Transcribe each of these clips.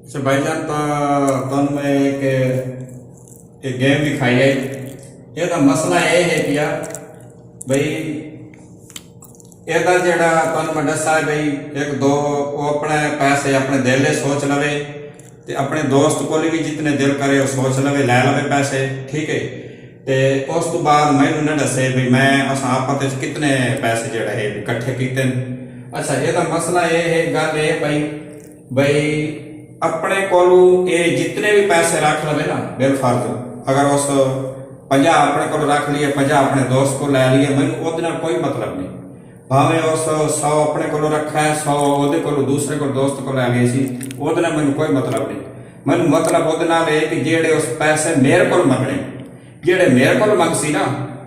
अच्छा भाईजान, तो तुम मैं एक गेम भी खाई है। ये तो मसला ये है कि यार भाई ਇਹਦਾ ਜਿਹੜਾ ਤੁਹਾਨੂੰ ਮੈਂ ਦੱਸਿਆ ਬਈ ਇੱਕ ਦੋ ਉਹ ਆਪਣੇ ਪੈਸੇ ਆਪਣੇ ਦਿਲ ਦੇ ਸੋਚ ਲਵੇ ਤੇ ਆਪਣੇ ਦੋਸਤ ਕੋਲ ਵੀ ਜਿਤਨੇ ਦਿਲ ਕਰੇ ਉਹ ਸੋਚ ਲਵੇ ਲੈ ਲਵੇ ਪੈਸੇ, ਠੀਕ ਹੈ। ਤੇ ਉਸ ਤੋਂ ਬਾਅਦ ਮੈਨੂੰ ਨਾ ਦੱਸੇ ਵੀ ਮੈਂ ਅਸਾਂ ਆਪਸ ਵਿੱਚ ਕਿਤਨੇ ਪੈਸੇ ਜਿਹੜਾ ਹੈ ਇਕੱਠੇ ਕੀਤੇ। ਅੱਛਾ, ਇਹਦਾ ਮਸਲਾ ਇਹ ਹੈ, ਗੱਲ ਇਹ ਬਈ ਆਪਣੇ ਕੋਲੋਂ ਇਹ ਜਿਤਨੇ ਵੀ ਪੈਸੇ ਰੱਖ ਲਵੇ ਨਾ ਬਿਲ ਫਰਜ਼, ਅਗਰ ਉਸ 50 ਆਪਣੇ ਕੋਲ ਰੱਖ ਲਈਏ 50 ਆਪਣੇ ਦੋਸਤ ਕੋਲ ਲੈ ਲਈਏ, ਮੈਨੂੰ ਉਹਦੇ ਨਾਲ ਕੋਈ ਮਤਲਬ ਨਹੀਂ। भावें उस 100 अपने को रखा है, 100 वो दूसरे को दोस्त को लै गए सी, वो मैंने कोई मतलब नहीं। मैंने मतलब वो कि जेड़े उस पैसे मेरे को मंगने, जेड़े मेरे को मंग सी ना,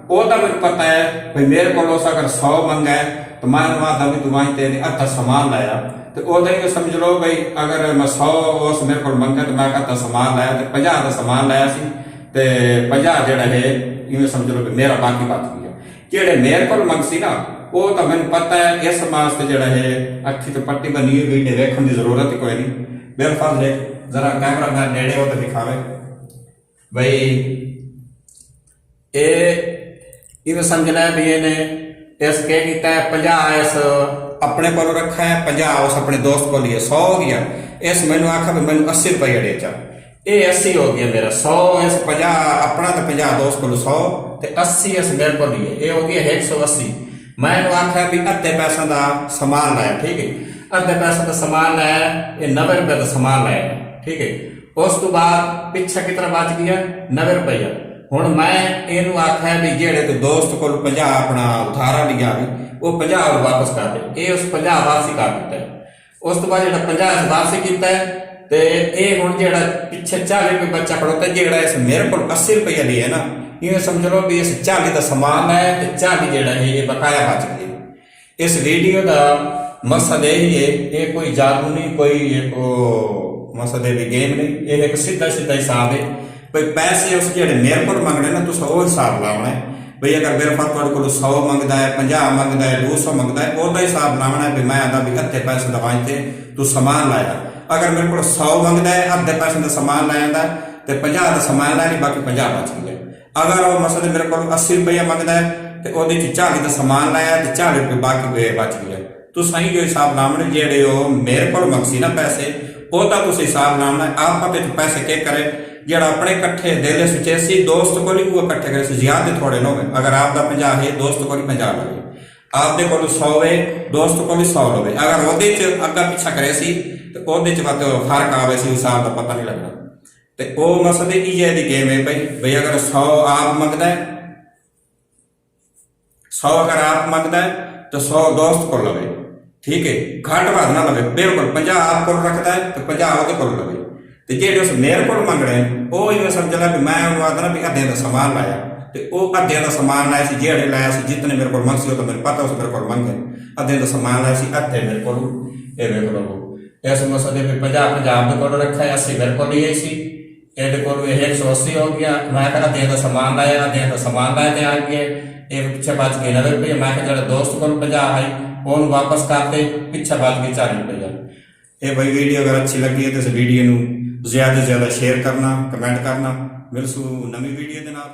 वो तो मैं पता है भाई मेरे को अगर 100 मंगा है तो मैं आदा भी तू तेरे अद्धा समान लाया, तो वो समझ लो भाई अगर मैं 100 उस मेरे को मंगा तो मैं अद्धा समान लाया, तो 50 का समान लाया सी, तो 50 जोड़ा है इवें समझ लो कि मेरा बाकी बच गया। जेड़े मेरे को मंग सी ना वो तो मैंने पता है, इस वास्ते जरा है अखी तो पट्टी बनी हुई वीडियो देखने की जरूरत ही कोई नहीं। बिल्कुल देख जरा कैमरा मैन नेड़े हो तो दिखावे भाई ये समझना है भी इन्हें इस क्या किया है, 50 इस अपने को रखा है, 50 उस अपने दोस्त को लिए 100 हो गया। इस मैंने आखा भी मैंने 80 रुपये अड़े चा, ये 80 हो गया मेरा, 100 इस 50 अपना तो 50 दोस्त को 100 तो 80 इस मेरे को लिए, ये हो गया 180। मैं आख्या भी अद्धे पैसों का समान लाया, ठीक है, अद्धे पैसों का समान लाया, ये 90 रुपये का समान लाया, ठीक है। उस तो बाद पिछा कितना बच गया 90 रुपया। हुण मैं इनू आख्या भी जेड़े तो दोस्त को 50 अपना उधारा लिया भी वो 50 वापस कर दे, ये उस 50 वापसी कर दिता है। उस तो बाद जो 50 वापसी किया है तो ये हुण जेड़ा पिछे 40 रुपये बच्चा खड़ोता, जेड़ा इस मेरे को 80 रुपया लिया ना, ये समझ लो भी इस 40 का समान है तो 40 जेड़ा है ये बकाया बच गया। इस वीडियो का मकसद यही है, ये कोई जादू नहीं, कोई मकसद भी गेम नहीं, ये एक सीधा सीधा हिसाब है भाई पैसे उस जेड़े मेरे को मंगने ना तुम वो हिसाब लाना है भाई। अगर मेरे पास तुहाडे कोल 100 मंगता है, 50 मंगता है, 200 मंगता है, वो हिसाब लाना है भी मैं आदा भी अद्धे पैसे दवाते तू समान लाया। अगर मेरे को 100 मंगता है, अद्धे पैसे का समान लाया तो 50 का समान लाया नहीं, बाकी 50 बच गया। अगर वो मसले मेरे को 80 रुपया मंगता है तो वो 40 का समान लाया तो 40 रुपये बाकी बच गया। तो सही जो हिसाब लाने जेड़े मेरे को मंगसी ना पैसे वो तो हिसाब लाना आप पैसे क्या करे, जेड़ा अपने कट्ठे दिल सुचेसी दोस्त को वो कट्ठे करे ज्यादा थोड़े नो। अगर आपका 50 है दोस्त को 50 लगे, आपके को 100 है दोस्त को 100 लगे, अगर वो अग्गा पिछा करे तो वो फर्क आवे हिसाब का पता नहीं लगना। तो वो मसले की है गेम है भाई अगर 100 आप मंगता है, 100 अगर आप मंगता है तो 100 दोस्त को लवे, ठीक है, घट वध ना लवे, बिल्कुल 50 आप को रखता है तो 50 वो को लवे। तो जेडे उस मेरे को मंग रहे हैं वो इवें समझ ला भी मैं आदना भी अद्धे का समान लाया, तो वो अद्धे का समान लाया सी, जेड़े लाया सी जितने मेरे को मंग सी तो मेरे पता उस मेरे को मंगे अद्धे का समान लाया सी, अद्धे मेरे को इस मसले में 50 आपके को रखा है, 80 मेरे को लिए सी, ये 180 हो गया। मैं कहना अद्धे का समान लाया, अद्धे का समान लाया तो आ गए एक पिछे बच गए 90 रुपये। मैं जो दोस्त को 50 है वो वापस करते पिछे बच गए 40 रुपये। ये भाई वीडियो अगर अच्छी लगी है तो इस वीडियो को ज़्यादा से ज़्यादा शेयर करना, कमेंट करना। मिलसूँ नवी वीडियो के नाल।